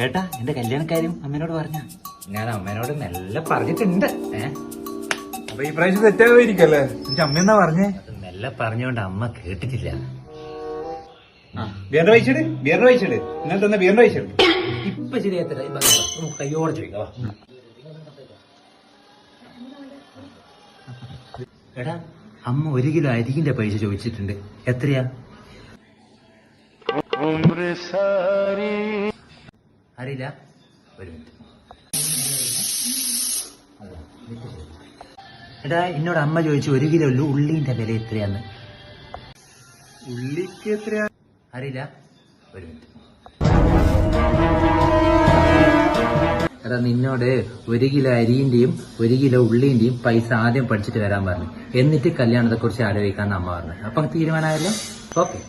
ഏട്ടാ എന്റെ കല്യാണക്കാരും അമ്മേനോട് പറഞ്ഞ? ഞാൻ അമ്മേനോട് മെല്ലെ പറഞ്ഞിട്ടുണ്ട്. അപ്പൊ ഈ പ്രാവശ്യം തെറ്റാവായിരിക്കല്ലേ? എനിക്ക് അമ്മയെന്നാ പറഞ്ഞേ. മെല്ലെ പറഞ്ഞോണ്ട് അമ്മ കേട്ടിട്ടില്ല. ബിയറിന്റെ പൈസ ബിയറിന്റെ പൈസ ഇന്നലെ തന്നെ ബിയറിന്റെ പൈസ ഇപ്പൊ ശരിയാത്ര കയ്യോടെ ചോദിക്കാം. എടാ അമ്മ 1 കിലോ അരികിന്റെ പൈസ ചോദിച്ചിട്ടുണ്ട്. എത്രയാ? അറിയില്ല. ഒരു മിനിറ്റ്. എടാ എന്നോട് അമ്മ ചോദിച്ചു 1 കിലോ ഉള്ളിന്റെ വില എത്രയാന്ന്. ഉള്ളിക്ക് എത്രയാ? അറിയില്ല. ഒരു മിനിറ്റ്. എടാ നിന്നോട് 1 കിലോ അരിന്റെയും 1 കിലോ ഉള്ളിന്റെയും പൈസ ആദ്യം പഠിച്ചിട്ട് വരാൻ പറഞ്ഞു. എന്നിട്ട് കല്യാണത്തെ കുറിച്ച് ആലോചിക്കാന്ന് അമ്മ പറഞ്ഞു. അപ്പൊ തീരുമാനമായല്ലോ. ഓക്കെ.